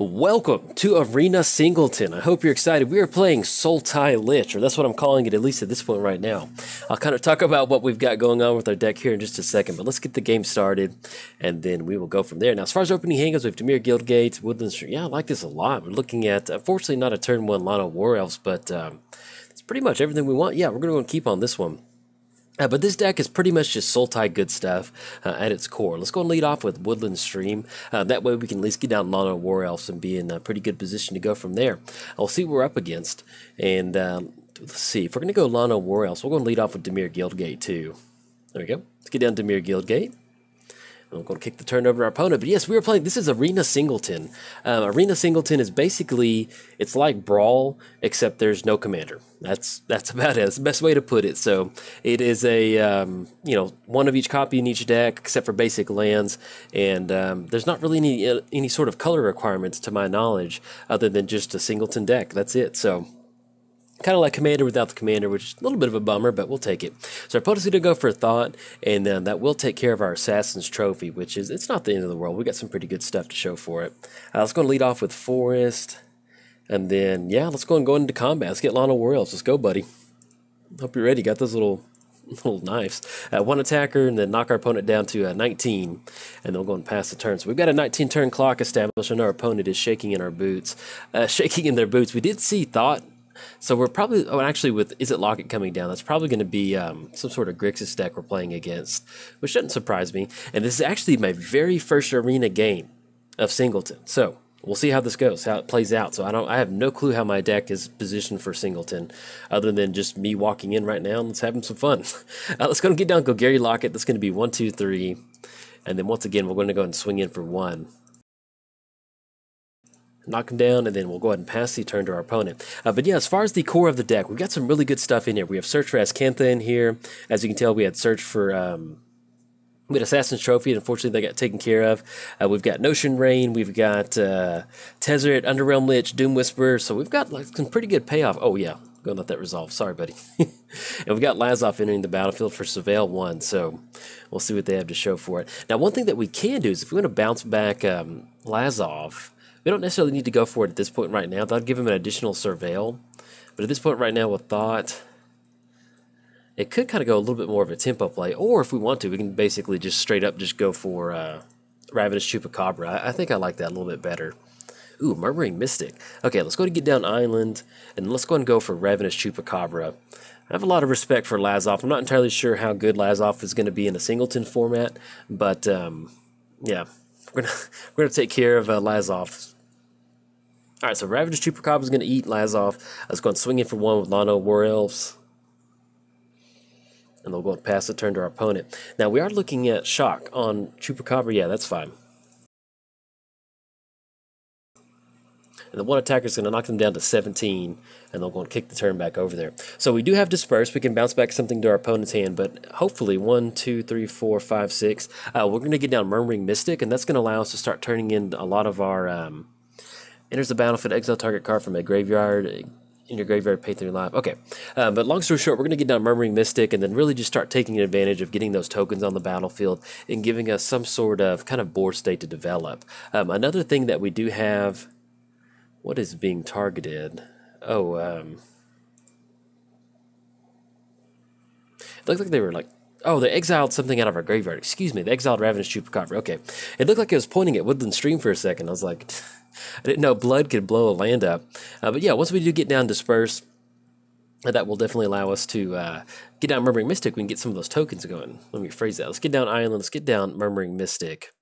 Welcome to Arena Singleton. I hope you're excited. We are playing Sultai Lich, or that's what I'm calling it, at least at this point right now. I'll kind of talk about what we've got going on with our deck here in just a second, but let's get the game started, and then we will go from there. Now, as far as opening hand goes, we have Dimir Guildgate, Woodland Street. Yeah, I like this a lot. We're looking at, unfortunately, not a turn 1 Lana War Elves, but it's pretty much everything we want. Yeah, we're going to keep on this one. But this deck is pretty much just Sultai good stuff at its core. Let's go and lead off with Woodland Stream. That way we can at least get down Lana War Elves and be in a pretty good position to go from there. I'll see what we're up against. And let's see. If we're going to go Lana War Elves, we're going to lead off with Dimir Guildgate too. There we go. Let's get down Dimir Guildgate. I'm going to kick the turn over to our opponent. But yes, we were playing, this is Arena Singleton. Arena Singleton is basically, it's like Brawl, except there's no commander. That's about it. That's the best way to put it. So it is a, one of each copy in each deck, except for basic lands. And there's not really any sort of color requirements to my knowledge, other than just a Singleton deck. That's it. So kind of like Commander without the Commander, which is a little bit of a bummer, but we'll take it. So our opponent's going to go for a Thought, and then that will take care of our Assassin's Trophy, which is, it's not the end of the world. We got some pretty good stuff to show for it. Let's go and lead off with Forest, and then, yeah, let's go and go into combat. Let's get Lana War Elves. Let's go, buddy. Hope you're ready. Got those little knives. One attacker, and then knock our opponent down to 19, and they'll go and pass the turn. So we've got a 19-turn clock established, and our opponent is shaking in our boots. Shaking in their boots. We did see Thought. So we're probably, actually with Is It Locket coming down, that's probably going to be some sort of Grixis deck we're playing against, which doesn't surprise me. And this is actually my very first arena game of Singleton. So we'll see how this goes, how it plays out. So I have no clue how my deck is positioned for Singleton, other than just me walking in right now and let's have some fun. Let's go and get down Golgari Locket. That's going to be 1, 2, 3. And then once again, we're going to go and swing in for 1. Knock him down, and then we'll go ahead and pass the turn to our opponent. But yeah, as far as the core of the deck, we've got some really good stuff in here. We have Search for Azcantha in here. As you can tell, we had Search for we had Assassin's Trophy, and unfortunately they got taken care of. We've got Notion Rain, we've got Tezzeret, Underrealm Lich, Doom Whisperer, so we've got like some pretty good payoff. Oh yeah, go and let that resolve. Sorry, buddy. And we've got Lazoff entering the battlefield for Surveil 1, so we'll see what they have to show for it. Now, one thing that we can do is if we want to bounce back Lazoff, we don't necessarily need to go for it at this point right now. That'll give him an additional Surveil. But at this point right now with Thought, it could kind of go a little bit more of a tempo play. Or if we want to, we can basically just straight up just go for Ravenous Chupacabra. I think I like that a little bit better. Ooh, Murmuring Mystic. Okay, let's go to get down Island, and let's go and go for Ravenous Chupacabra. I have a lot of respect for Lazoff. I'm not entirely sure how good Lazoff is going to be in a Singleton format, but yeah, we're gonna take care of Lazoff. All right, so Ravenous Chupacabra is going to eat Lazoff. Let's go and swing in for 1 with Lana War Elves. And they'll go and pass the turn to our opponent. Now, we are looking at Shock on Chupacabra. Yeah, that's fine. And the one attacker is going to knock them down to 17, and they'll go and kick the turn back over there. So we do have Disperse. We can bounce back something to our opponent's hand, but hopefully 1, 2, 3, 4, 5, 6. We're going to get down Murmuring Mystic, and that's going to allow us to start turning in a lot of our... enters the battlefield, exile target card from a graveyard. In your graveyard, pay 3 life. Okay, but long story short, we're going to get down Murmuring Mystic and then really just start taking advantage of getting those tokens on the battlefield and giving us some sort of kind of board state to develop. Another thing that we do have, what is being targeted? Oh, it looked like they were like, oh, they exiled something out of our graveyard. Excuse me, they exiled Ravenous Chupacabra. Okay, it looked like it was pointing at Woodland Stream for a second. I was like, I didn't know blood could blow a land up. But yeah, once we do get down Disperse, that will definitely allow us to get down Murmuring Mystic. We can get some of those tokens going. Let me phrase that. Let's get down Island. Let's get down Murmuring Mystic.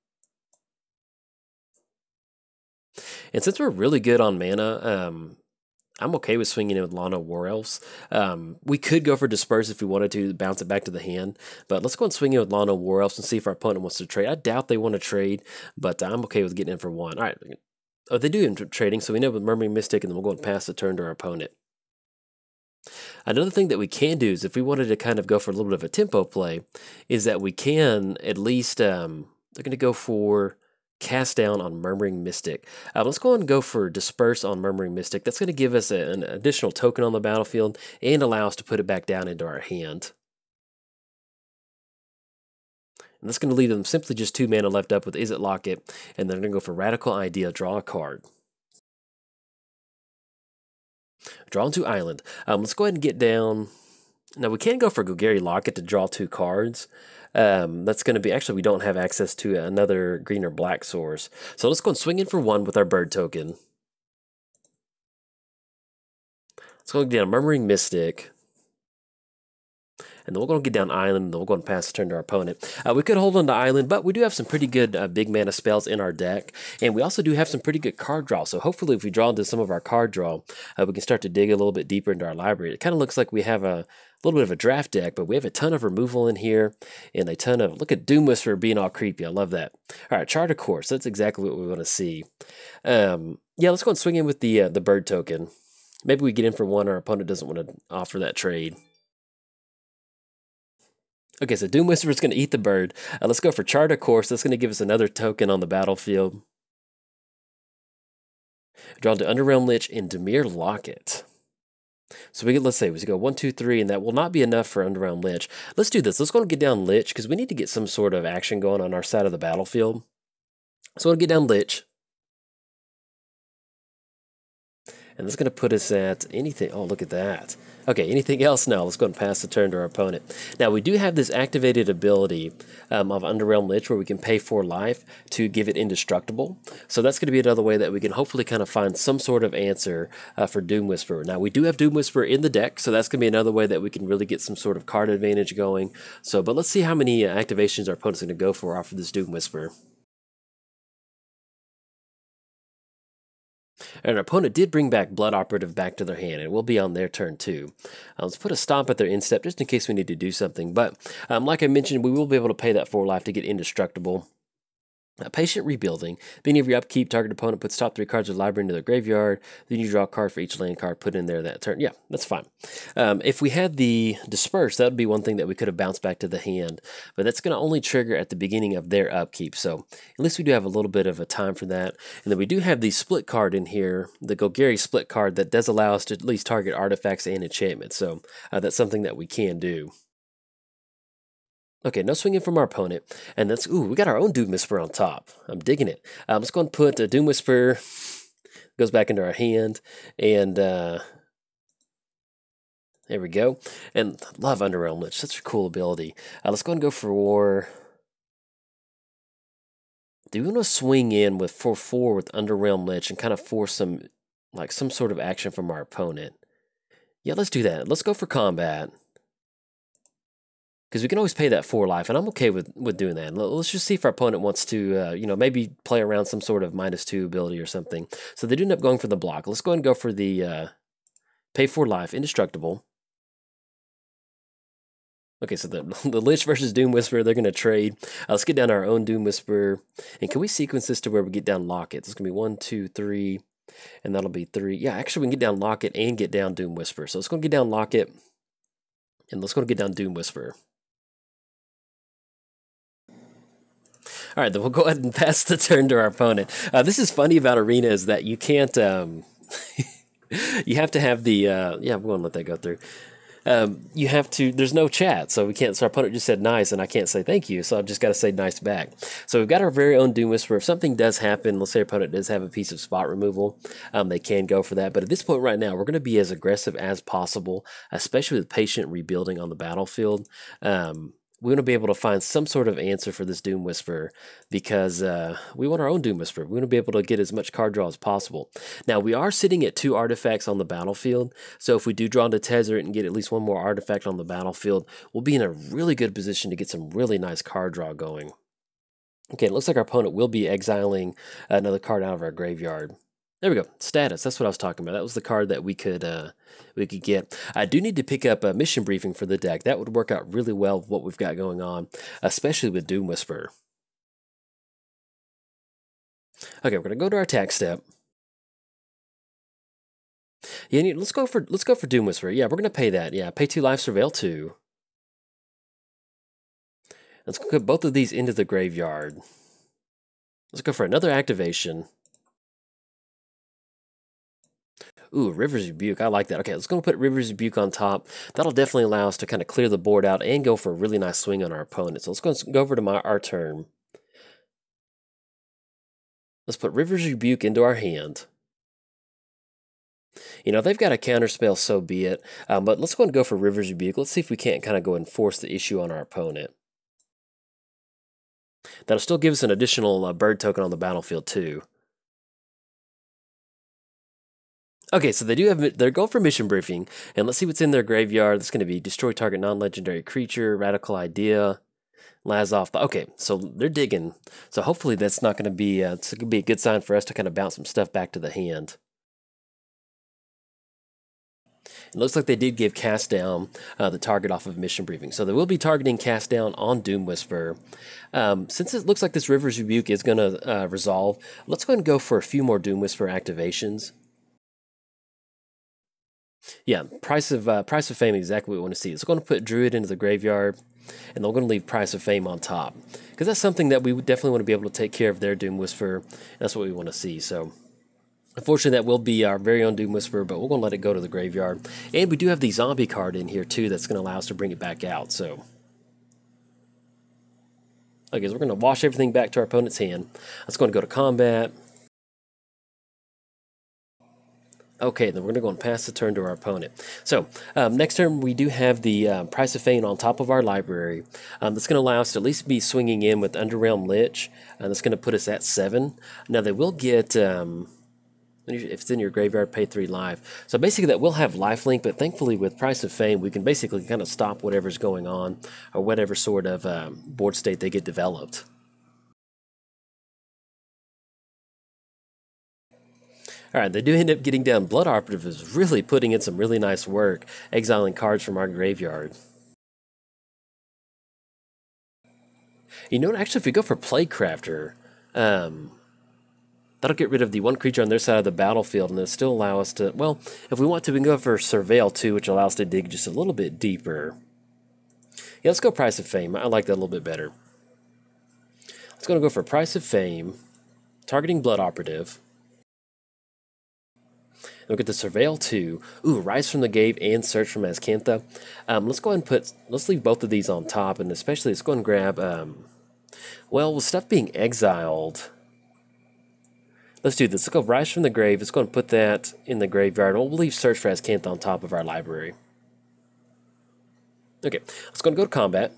And since we're really good on mana, I'm okay with swinging in with Lana War Elves. We could go for Disperse if we wanted to, bounce it back to the hand. But let's go and swing in with Lana War Elves and see if our opponent wants to trade. I doubt they want to trade, but I'm okay with getting in for 1. All right. Oh, they do end up trading, so we know with Murmuring Mystic, and then we'll go and pass the turn to our opponent. Another thing that we can do is if we wanted to kind of go for a little bit of a tempo play, is that we can at least, they're going to go for Cast Down on Murmuring Mystic. Let's go and go for Disperse on Murmuring Mystic. That's going to give us an additional token on the battlefield and allow us to put it back down into our hand. And that's going to leave them simply just 2 mana left up with Is It Locket, and they're going to go for Radical Idea, draw a card. Draw into Island. Let's go ahead and get down. Now, we can go for Golgari Locket to draw 2 cards. That's going to be... Actually, we don't have access to another green or black source. So let's go and swing in for 1 with our bird token. Let's go down Murmuring Mystic. And then we're going to get down Island, and then we'll go and pass the turn to our opponent. We could hold on to Island, but we do have some pretty good big mana spells in our deck. And we also do have some pretty good card draw. So hopefully if we draw into some of our card draw, we can start to dig a little bit deeper into our library. It kind of looks like we have a little bit of a draft deck, but we have a ton of removal in here, and a ton of... Look at Doom Whisperer being all creepy. I love that. All right, Chart a Course. That's exactly what we want to see. Yeah, let's go and swing in with the bird token. Maybe we get in for 1, our opponent doesn't want to offer that trade. Okay, so Doom Whisperer is going to eat the bird. Let's go for Chart a Course. That's going to give us another token on the battlefield. Drawn to Underrealm Lich and Dimir Locket. So we get, let's say, we go 1, 2, 3, and that will not be enough for Underrealm Lich. Let's do this. Let's go and get down Lich, because we need to get some sort of action going on our side of the battlefield. So we'll get down Lich. And that's going to put us at anything. Oh, look at that. Okay, anything else now? Let's go and pass the turn to our opponent. Now, we do have this activated ability of Underrealm Lich where we can pay 4 life to give it indestructible. So that's going to be another way that we can hopefully kind of find some sort of answer for Doom Whisperer. Now, we do have Doom Whisperer in the deck, so that's going to be another way that we can really get some sort of card advantage going. So, but let's see how many activations our opponent's going to go for off of this Doom Whisperer. And our opponent did bring back Blood Operative back to their hand. It will be on their turn too. Let's put a stop at their instep just in case we need to do something. But like I mentioned, we will be able to pay that 4 life to get indestructible. Patient Rebuilding. Beginning of your upkeep, target opponent puts top 3 cards of the library into their graveyard. Then you draw a card for each land card put in there that turn. Yeah, that's fine. If we had the Disperse, that would be one thing that we could have bounced back to the hand. But that's going to only trigger at the beginning of their upkeep. So at least we do have a little bit of a time for that. And then we do have the Split card in here, the Golgari Split card, that does allow us to at least target artifacts and enchantments. So that's something that we can do. Okay, no swinging from our opponent, and that's, ooh, we got our own Doom Whisperer on top. I'm digging it. Let's go and put a Doom Whisperer, goes back into our hand, and there we go. And love Underrealm Lich, such a cool ability. Let's go and go for... Do we want to swing in with 4/4 with Underrealm Lich and kind of force some, like, some sort of action from our opponent? Yeah, let's do that. Let's go for combat. Because we can always pay that 4 life, and I'm okay with doing that. Let's just see if our opponent wants to, you know, maybe play around some sort of -2 ability or something. So they do end up going for the block. Let's go ahead and go for the pay 4 life, indestructible. Okay, so the Lich versus Doom Whisperer, they're going to trade. Let's get down our own Doom Whisperer. And can we sequence this to where we get down Locket? It's going to be 1, 2, 3, and that'll be 3. Yeah, actually we can get down Locket and get down Doom Whisperer. So let's go and get down Locket, and let's go and get down Doom Whisperer. All right, then we'll go ahead and pass the turn to our opponent. This is funny about Arena is that you can't, you have to have the, yeah, we won't let that go through. You have to, there's no chat, so we can't, so our opponent just said nice, and I can't say thank you, so I've just got to say nice back. So we've got our very own Doom Whisperer. If something does happen, let's say our opponent does have a piece of spot removal, they can go for that. But at this point right now, we're going to be as aggressive as possible, especially with Patient Rebuilding on the battlefield. We want to be able to find some sort of answer for this Doom Whisperer because we want our own Doom Whisperer. We want to be able to get as much card draw as possible. Now, we are sitting at 2 artifacts on the battlefield, so if we do draw into Tezzeret and get at least 1 more artifact on the battlefield, we'll be in a really good position to get some really nice card draw going. Okay, it looks like our opponent will be exiling another card out of our graveyard. There we go. Status. That's what I was talking about. That was the card that we could get. I do need to pick up a mission briefing for the deck. That would work out really well with what we've got going on, especially with Doom Whisperer. Okay, we're gonna go to our attack step. Yeah, let's go for Doom Whisperer. Yeah, we're gonna pay that. Yeah, pay 2 life, Surveil 2. Let's put both of these into the graveyard. Let's go for another activation. Ooh, River's Rebuke. I like that. Okay, let's go put River's Rebuke on top. That'll definitely allow us to kind of clear the board out and go for a really nice swing on our opponent. So let's go over to our turn. Let's put River's Rebuke into our hand. You know, if they've got a counterspell, so be it. But let's go and go for River's Rebuke. Let's see if we can't kind of go and force the issue on our opponent. That'll still give us an additional bird token on the battlefield too. Okay, so they're going for mission briefing, and let's see what's in their graveyard. That's going to be destroy target non-legendary creature, radical idea, Lazoff. Okay, so they're digging. So hopefully that's not going to be it's going to be a good sign for us to kind of bounce some stuff back to the hand. It looks like they did give Cast Down the target off of mission briefing, so they will be targeting Cast Down on Doom Whisper. Since it looks like this River's Rebuke is going to resolve, let's go ahead and go for a few more Doom Whisper activations. Yeah, Price of Fame, exactly what we want to see. It's going to put Druid into the graveyard, and they're going to leave Price of Fame on top, because that's something that we would definitely want to be able to take care of their Doom Whisper. That's what we want to see. So, unfortunately, that will be our very own Doom Whisper, but we're going to let it go to the graveyard. And we do have the Zombie card in here, too, that's going to allow us to bring it back out. So, okay, so we're going to wash everything back to our opponent's hand. Let's go and go to combat. Okay, then we're going to go and pass the turn to our opponent. So, next turn we do have the Price of Fame on top of our library. That's going to allow us to at least be swinging in with Underrealm Lich. That's going to put us at 7. Now, they will get, if it's in your graveyard, pay 3 life. So basically that will have lifelink, but thankfully with Price of Fame, we can basically kind of stop whatever's going on, or whatever sort of board state they get developed. Alright, they do end up getting down. Blood Operative is really putting in some really nice work, exiling cards from our graveyard. You know what, actually if we go for Plaguecrafter, that'll get rid of the one creature on their side of the battlefield, and it'll still allow us to, well, if we want to, we can go for Surveil too, which allows us to dig just a little bit deeper. Yeah, let's go Price of Fame. I like that a little bit better. Let's go for Price of Fame, targeting Blood Operative. Look at the Surveil 2. Ooh, Rise from the Grave and Search for Mazkentha. Let's go ahead and let's leave both of these on top, and especially let's go and grab, well, with stuff being exiled, let's do this. Let's go Rise from the Grave. Let's go and put that in the graveyard, and we'll leave Search for Mazkentha on top of our library. Okay, let's go to combat.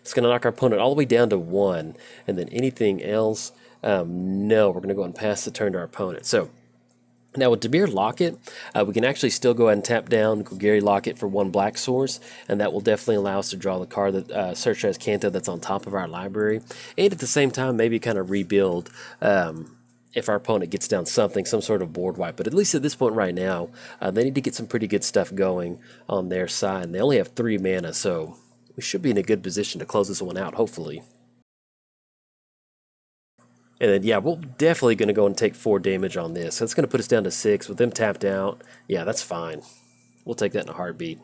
It's going to knock our opponent all the way down to 1, and then anything else, no, we're going to go and pass the turn to our opponent. So, now with Dimir Locket, we can actually still go ahead and tap down Golgari Locket for 1 black source, and that will definitely allow us to draw the card that Search for Mazkentha that's on top of our library, and at the same time maybe kind of rebuild if our opponent gets down some sort of board wipe. But at least at this point right now, they need to get some pretty good stuff going on their side, and they only have 3 mana, so we should be in a good position to close this one out, hopefully. And then, yeah, we're definitely going to go and take 4 damage on this. That's going to put us down to 6 with them tapped out. Yeah, that's fine. We'll take that in a heartbeat.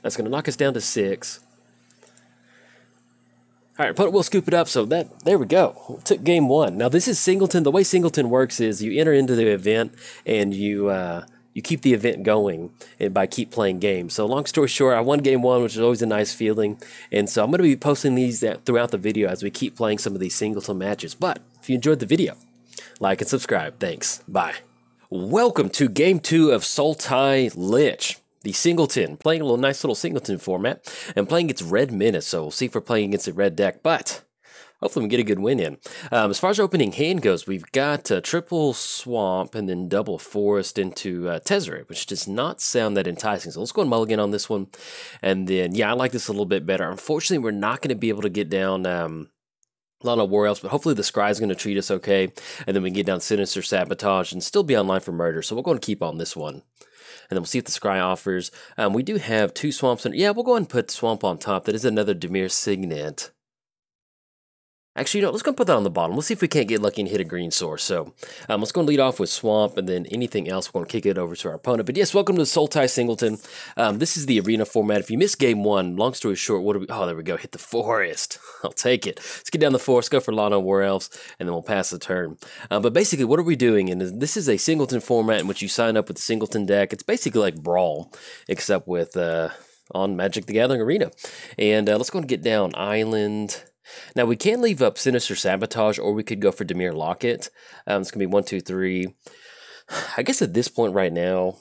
That's going to knock us down to 6. All right, opponent will scoop it up, so there we go. Took game 1. Now, this is Singleton. The way Singleton works is you enter into the event, and you keep the event going and by keep playing games. So long story short, I won game 1, which is always a nice feeling. And so I'm going to be posting these throughout the video as we keep playing some of these Singleton matches. But if you enjoyed the video, like and subscribe. Thanks. Bye. Welcome to game 2 of Sultai Lich, the Singleton, playing a nice little Singleton format and playing against Red Menace. So we'll see if we're playing against a red deck, but hopefully we get a good win in. As far as our opening hand goes, we've got triple Swamp and then double Forest into Tezzeret, which does not sound that enticing. So let's go and mulligan on this one. And then, yeah, I like this a little bit better. Unfortunately, we're not going to be able to get down Lana War Elves, but hopefully the Scry is going to treat us okay. And then we can get down Sinister Sabotage and still be online for murder. So we'll go and keep on this one. And then we'll see if the Scry offers. We do have 2 Swamps. Yeah, we'll go ahead and put Swamp on top. That is another Dimir Signet. Actually, you know, let's go and put that on the bottom. Let's see if we can't get lucky and hit a green source. So let's go and lead off with Swamp, and then anything else, we're going to kick it over to our opponent. But yes, welcome to Sultai Singleton. This is the arena format. If you missed game 1, long story short, what do we... Oh, there we go. Hit the Forest. I'll take it. Let's get down the Forest, go for Lana War Elves, and then we'll pass the turn. But basically, what are we doing? And this is a Singleton format in which you sign up with the Singleton deck. It's basically like Brawl, except with on Magic the Gathering Arena. And let's go and get down Island... Now we can leave up Sinister Sabotage, or we could go for Dimir Locket. It's going to be 1, 2, 3. I guess at this point right now,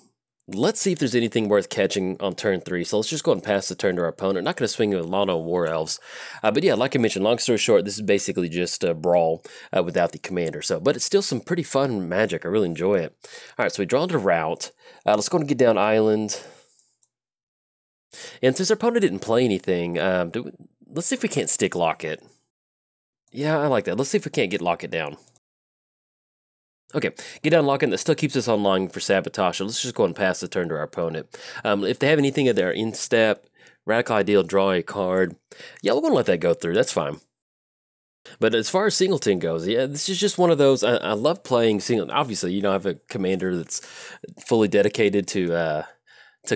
let's see if there's anything worth catching on turn 3. So let's just go and pass the turn to our opponent. Not going to swing with Lana War Elves. But yeah, like I mentioned, long story short, this is basically just a brawl without the commander. But it's still some pretty fun magic. I really enjoy it. All right, so we draw into route. Let's go and get down island. And since our opponent didn't play anything, let's see if we can't stick Locket. Yeah, I like that. Let's see if we can't get Locket down. Okay, get down Locket. That still keeps us online for Sabotage. So let's just go and pass the turn to our opponent. If they have anything at their in-step, Radical Ideal, draw a card. Yeah, we're going to let that go through. That's fine. But as far as Singleton goes, yeah, this is just one of those. I love playing Singleton. Obviously, I have a commander that's fully dedicated to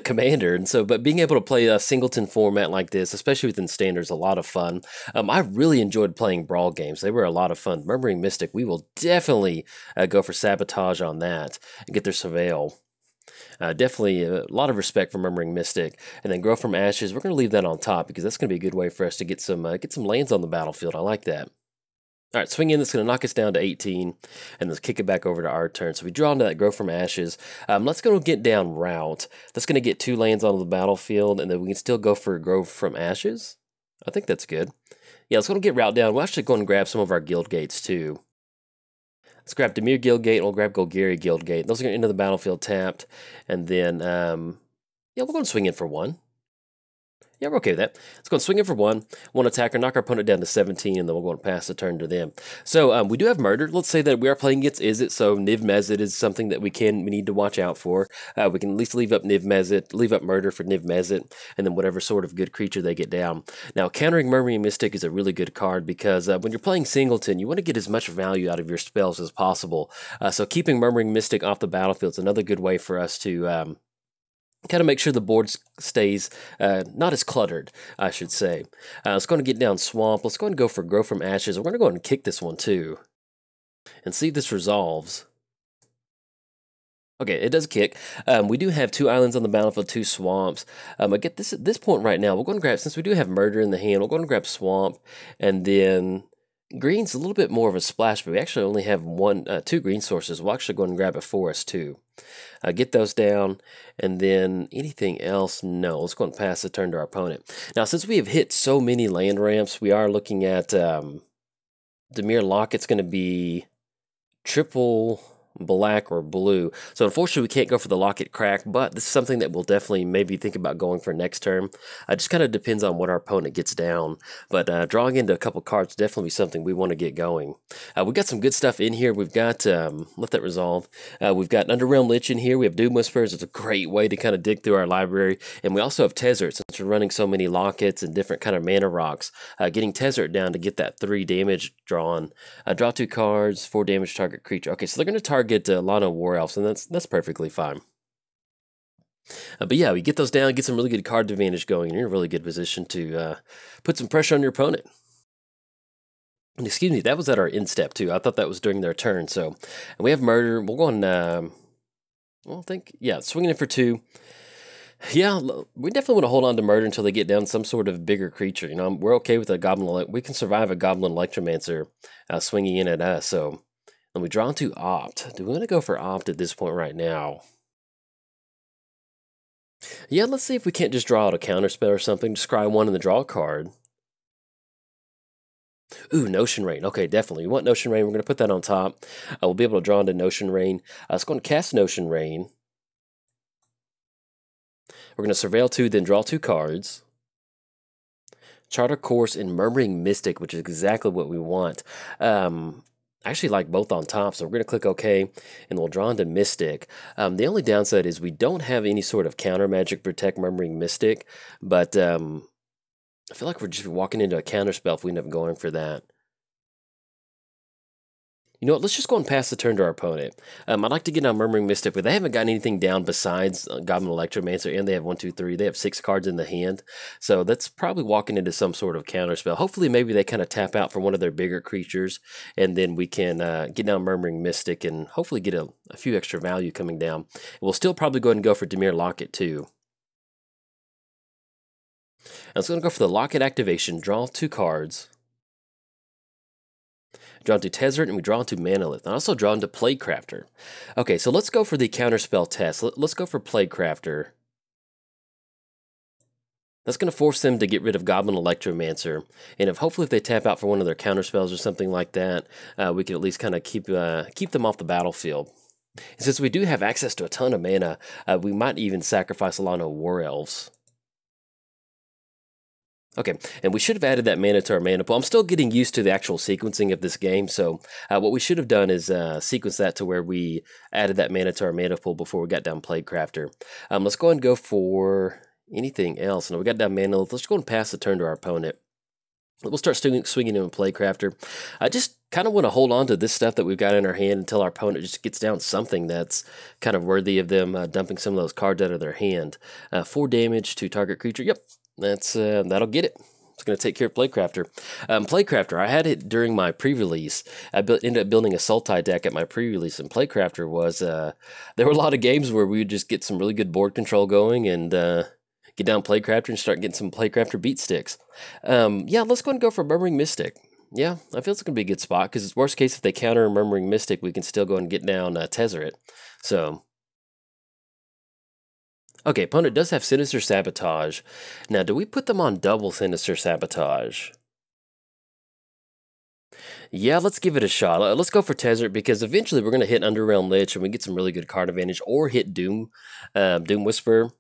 Commander, and so, but being able to play a Singleton format like this, especially within Standard, is a lot of fun. I really enjoyed playing brawl games. They were a lot of fun. Murmuring Mystic, we will definitely go for Sabotage on that and get their Surveil. Definitely a lot of respect for Murmuring Mystic. And then Grow from Ashes, we're going to leave that on top because that's going to be a good way for us to get some lands on the battlefield. I like that. All right, swing in. That's going to knock us down to 18, and let's kick it back over to our turn. So we draw into that Grow from Ashes. Let's go get down Route. That's going to get 2 lands onto the battlefield, and then we can still go for Grow from Ashes. I think that's good. Yeah, let's go get Route down. We'll actually go and grab some of our Guild Gates, too. Let's grab Dimir Guild Gate, and we'll grab Golgari Guild Gate. Those are going to enter the battlefield tapped, and then, yeah, we're going to swing in for 1. Yeah, we're okay with that. Let's go and swing it for 1 attacker, knock our opponent down to 17, and then we'll go and pass the turn to them. So we do have Murder. Let's say that we are playing against Izzet, so Niv Mizzet is something that we need to watch out for. We can at least leave up Niv Mizzet, leave up Murder for Niv Mizzet, and then whatever sort of good creature they get down. Now, countering Murmuring Mystic is a really good card because when you're playing Singleton, you want to get as much value out of your spells as possible. So keeping Murmuring Mystic off the battlefield is another good way for us to kind of make sure the board stays not as cluttered, I should say. Let's go and get down Swamp. Let's go and go for Grow from Ashes. We're going to go ahead and kick this one too and see if this resolves. Okay, it does kick. We do have 2 islands on the battlefield, 2 swamps. I get this at this point right now. We're going to grab, since we do have Murder in the hand, we're going to grab Swamp, and then green's a little bit more of a splash, but we actually only have 2 green sources. We'll actually go and grab a forest too. Get those down, and then anything else? No. Let's go and pass the turn to our opponent. Now, since we have hit so many land ramps, we are looking at Dimir Locket's going to be triple black or blue. So unfortunately, we can't go for the Locket Crack, but this is something that we'll definitely maybe think about going for next turn. It just kind of depends on what our opponent gets down. But drawing into a couple cards definitely be something we want to get going. We've got some good stuff in here. We've got, let that resolve. We've got Underrealm Lich in here. We have Doom Whisperers. It's a great way to kind of dig through our library. And we also have Tezzeret, since we're running so many Lockets and different kind of mana rocks. Getting Tezzeret down to get that 3 damage drawn. Draw 2 cards, 4 damage target creature. Okay, so they're going to target Lana War Elves, and that's perfectly fine. But yeah, we get those down, get some really good card advantage going, and you're in a really good position to put some pressure on your opponent. And excuse me, that was at our end step too. I thought that was during their turn. So, and we have Murder. We'll go on. Well, I think swinging in for 2. Yeah, we definitely want to hold on to Murder until they get down some sort of bigger creature. We're okay with a Goblin. We can survive a Goblin Electromancer swinging in at us. So. And we draw into Opt. Do we want to go for Opt at this point right now? Yeah, let's see if we can't just draw out a counterspell or something. Just scry 1 and then draw a card. Ooh, Notion Rain. Okay, definitely. We want Notion Rain. We're going to put that on top. We'll be able to draw into Notion Rain. Let's go and cast Notion Rain. We're going to Surveil 2, then draw 2 cards. Charter Course and Murmuring Mystic, which is exactly what we want. I actually like both on top, so we're going to click OK, and we'll draw into Mystic. The only downside is we don't have any sort of counter magic protect Murmuring Mystic, but I feel like we're just walking into a counter spell if we end up going for that. You know what, let's just go and pass the turn to our opponent. I'd like to get on Murmuring Mystic, but they haven't gotten anything down besides Goblin Electromancer, and they have 1, 2, 3. They have 6 cards in the hand, so that's probably walking into some sort of counter spell. Hopefully, maybe they kind of tap out for one of their bigger creatures, and then we can get down Murmuring Mystic and hopefully get a few extra value coming down. We'll still probably go ahead and go for Dimir Locket too. I was going to go for the Locket activation, draw 2 cards. Drawn to Tezzeret, and we draw into Manolith. And also drawn to Plaguecrafter. Okay, so let's go for the counterspell test. Let's go for Plaguecrafter. That's going to force them to get rid of Goblin Electromancer, and hopefully if they tap out for one of their counterspells or something like that, we can at least kind of keep them off the battlefield. And since we do have access to a ton of mana, we might even sacrifice a lot of War Elves. Okay, and we should have added that mana to our mana pool. I'm still getting used to the actual sequencing of this game, so what we should have done is sequence that to where we added that mana to our mana pool before we got down Plaguecrafter. Let's go ahead and go for anything else. Now we got down mana. Let's go and pass the turn to our opponent. We'll start swinging in Plaguecrafter. I just kind of want to hold on to this stuff that we've got in our hand until our opponent just gets down something that's kind of worthy of them dumping some of those cards out of their hand. 4 damage to target creature. Yep, that'll get it. It's going to take care of Plaguecrafter. Plaguecrafter, I had it during my pre-release. I ended up building a Sultai deck at my pre-release, and Plaguecrafter was... there were a lot of games where we would just get some really good board control going and... get down Plaguecrafter and start getting some Plaguecrafter beat sticks. Yeah, let's go and go for Murmuring Mystic. Yeah, I feel it's going to be a good spot, because it's worst case if they counter Murmuring Mystic, we can still go and get down Tezzeret. So, okay, opponent does have Sinister Sabotage. Now, do we put them on double Sinister Sabotage? Yeah, let's give it a shot. Let's go for Tezzeret, because eventually we're going to hit Underrealm Lich and we get some really good card advantage, or hit Doom Whisper.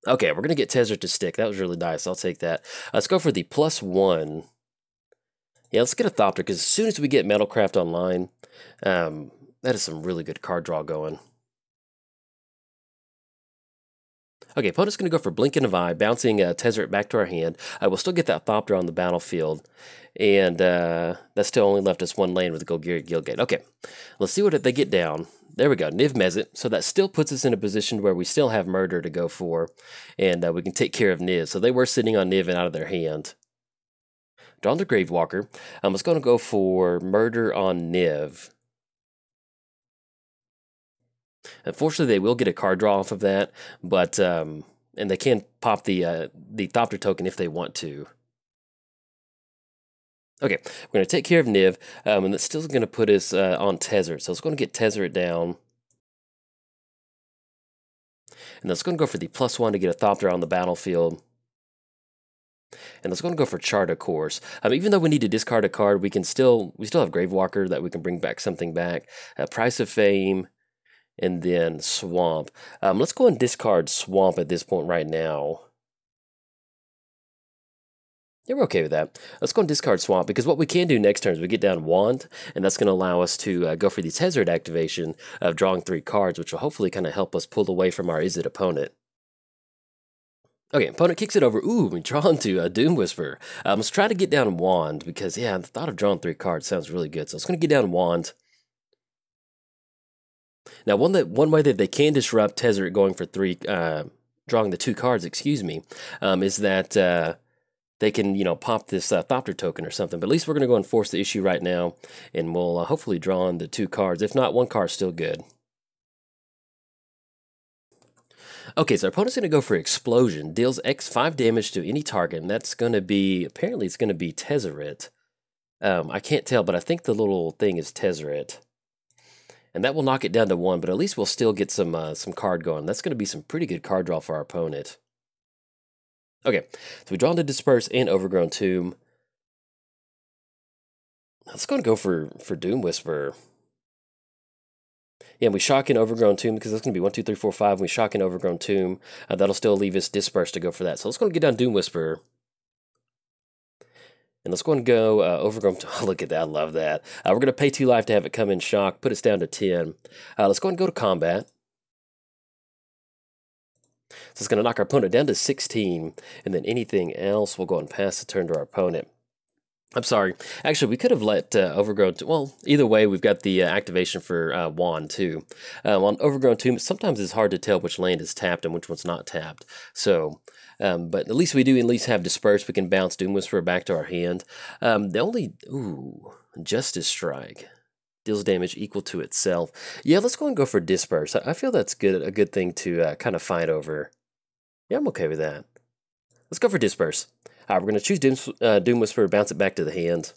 Okay, we're going to get Tezzeret to stick. That was really nice. I'll take that. Let's go for the +1. Yeah, let's get a Thopter, because as soon as we get Metalcraft online, that is some really good card draw going. Okay, opponent's going to go for Blinking of Eye, bouncing Tezzeret back to our hand. We'll still get that Thopter on the battlefield, and that still only left us 1 land with the Golgari Guildgate. Okay, let's see what they get down. There we go, Niv Mizzet. So that still puts us in a position where we still have Murder to go for, and we can take care of Niv. So they were sitting on Niv and out of their hand. Drawn the Gravewalker. I was going to go for Murder on Niv. Unfortunately, they will get a card draw off of that, but and they can pop the Thopter token if they want to. Okay, we're going to take care of Niv, and that's still going to put us on Tezzeret. So it's going to get Tezzeret down. And that's going to go for the +1 to get a Thopter on the battlefield. And that's going to go for Chart, of course. Even though we need to discard a card, we still have Gravewalker that we can bring back something back. Price of Fame, and then Swamp. Let's go and discard Swamp at this point right now. Yeah, we're okay with that. Let's go and discard Swamp, because what we can do next turn is we get down Wand, and that's going to allow us to go for the Tezzeret activation of drawing 3 cards, which will hopefully kind of help us pull away from our Izzet opponent. Okay, opponent kicks it over. Ooh, we draw into a Doom Whisper. Let's try to get down Wand, because, yeah, the thought of drawing 3 cards sounds really good. So it's going to get down Wand. Now, one way that they can disrupt Tezzeret going for 3, drawing the 2 cards, excuse me, is that they can, pop this Thopter token or something. But at least we're going to go and force the issue right now, and we'll hopefully draw on the 2 cards. If not, 1 card's still good. Okay, so our opponent's going to go for Explosion. Deals 5 damage to any target, and that's going to be, apparently it's going to be Tezzeret. I can't tell, but I think the little thing is Tezzeret. And that will knock it down to 1, but at least we'll still get some card going. That's going to be some pretty good card draw for our opponent. Okay, so we draw into Disperse and Overgrown Tomb. Let's go for Doom Whisper. Yeah, we shock in Overgrown Tomb, because that's going to be 1, 2, 3, 4, 5. We shock in Overgrown Tomb. That'll still leave us Disperse to go for that. So let's go and get down Doom Whisper. And let's go and go Overgrown Tomb. Oh, look at that, I love that. We're going to pay 2 life to have it come in shock, put us down to 10. Let's go and go to combat. So it's going to knock our opponent down to 16, and then anything else, we'll go and pass the turn to our opponent. I'm sorry. Actually, we could have let Overgrown... Well, either way, we've got the activation for Wand, too. On Overgrown Tomb, sometimes it's hard to tell which land is tapped and which one's not tapped. So, but at least we do at least have Disperse. We can bounce Doom Whisperer back to our hand. The only... Ooh, Justice Strike. Deals damage equal to itself. Yeah, let's go and go for Disperse. I feel that's a good thing to kind of fight over. Yeah, I'm okay with that. Let's go for Disperse. We're going to choose Doom Whisperer, bounce it back to the hand.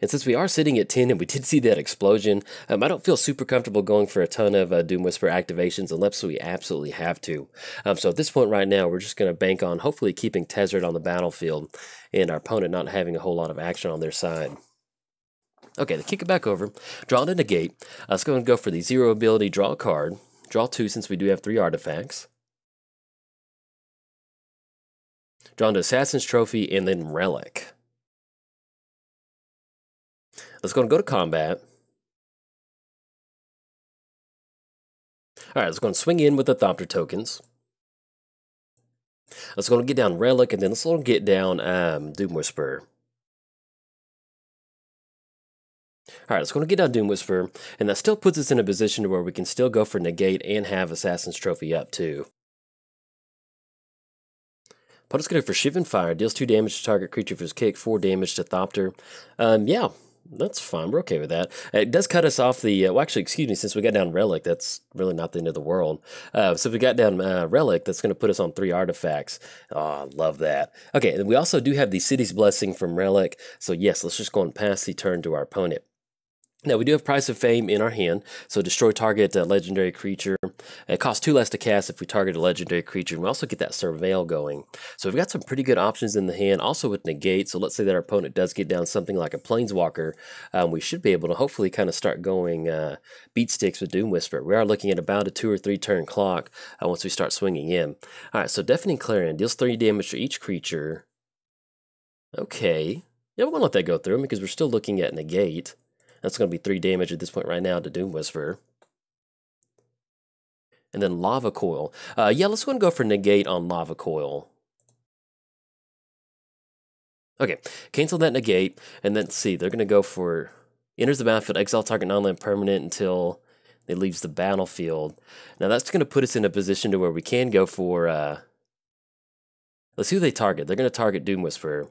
And since we are sitting at 10 and we did see that explosion, I don't feel super comfortable going for a ton of Doom Whisper activations unless we absolutely have to. So at this point right now, we're just going to bank on hopefully keeping Tezzeret on the battlefield and our opponent not having a whole lot of action on their side. Okay, to kick it back over, draw to negate. Let's go and go for the 0 ability, draw a card. Draw 2 since we do have 3 artifacts. Draw into Assassin's Trophy and then Relic. Let's go and go to combat. Alright, let's go and swing in with the Thopter tokens. Let's go and get down Relic, and then let's go and get down Doom Whisper. Alright, let's go and get down Doom Whisper, and that still puts us in a position where we can still go for negate and have Assassin's Trophy up too. Opponent's going for Shivan Fire, deals 2 damage to target creature for his kick, 4 damage to Thopter. Yeah, that's fine, we're okay with that. It does cut us off the, well actually, excuse me, since we got down Relic, that's really not the end of the world. So if we got down Relic, that's going to put us on 3 artifacts. Oh, I love that. Okay, and we also do have the City's Blessing from Relic, so yes, let's just go and pass the turn to our opponent. Now, we do have Price of Fame in our hand, so destroy target legendary creature. It costs 2 less to cast if we target a legendary creature, and we also get that Surveil going. So we've got some pretty good options in the hand, also with negate, so let's say that our opponent does get down something like a Planeswalker, we should be able to hopefully kind of start going beat sticks with Doom Whisper. We are looking at about a 2 or 3 turn clock once we start swinging in. Alright, so Deafening Clarion deals 3 damage to each creature. Okay. Yeah, we're going to let that go through because we're still looking at negate. That's going to be 3 damage at this point right now to Doom Whisper. And then Lava Coil. Yeah, let's go and go for negate on Lava Coil. Okay, cancel that negate, and then see, they're going to go for enters the battlefield, exile target non-land permanent until it leaves the battlefield. Now that's going to put us in a position to where we can go for, let's see who they target. They're going to target Doom Whisper.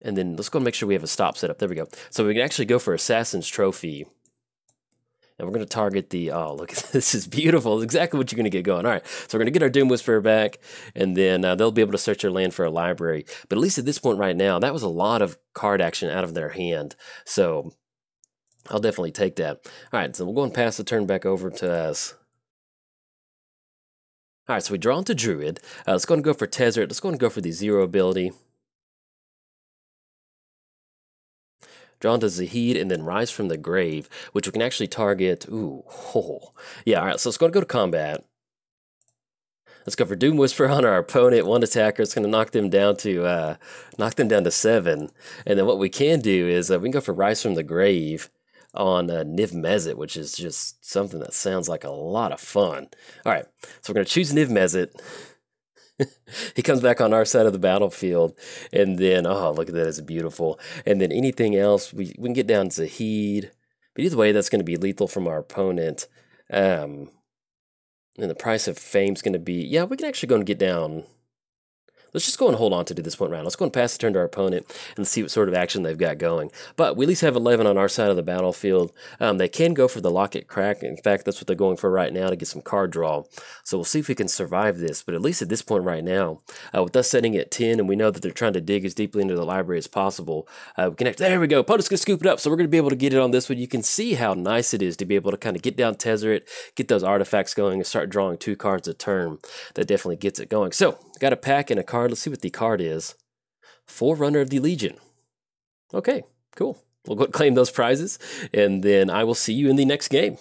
And then let's go and make sure we have a stop set up. There we go. So we can actually go for Assassin's Trophy. And we're going to target the, oh, look, this is beautiful. It's exactly what you're going to get going. All right, so we're going to get our Doom Whisperer back, and then they'll be able to search their land for a library. But at least at this point right now, that was a lot of card action out of their hand. So I'll definitely take that. All right, so we'll go and pass the turn back over to us. All right, so we draw into Druid. Let's go and go for Tezzeret. Let's go and go for the 0 ability. Draw into Zahid, and then Rise from the Grave, which we can actually target. Ooh, oh. Yeah, all right, so let's go to combat. Let's go for Doom Whisper on our opponent. 1 attacker. It's going to knock them down to 7. And then what we can do is we can go for Rise from the Grave on Niv Mizzet, which is just something that sounds like a lot of fun. All right, so we're going to choose Niv Mizzet. He comes back on our side of the battlefield, and then, oh, look at that, it's beautiful. And then anything else, we can get down Zahid, but either way, that's going to be lethal from our opponent. And the Price of Fame's going to be, yeah, we can actually go and get down. Let's just go and hold on to this point round. Let's go and pass the turn to our opponent and see what sort of action they've got going. But we at least have 11 on our side of the battlefield. They can go for the Locket Crack. In fact, that's what they're going for right now to get some card draw. So we'll see if we can survive this. But at least at this point right now, with us setting at 10, and we know that they're trying to dig as deeply into the library as possible, we can there we go. Opponent's going to scoop it up. So we're going to be able to get it on this one. You can see how nice it is to be able to kind of get down Tezzeret, get those artifacts going, and start drawing 2 cards a turn. That definitely gets it going. So, got a pack and a card. Let's see what the card is. Forerunner of the Legion. Okay, cool. We'll go claim those prizes, and then I will see you in the next game.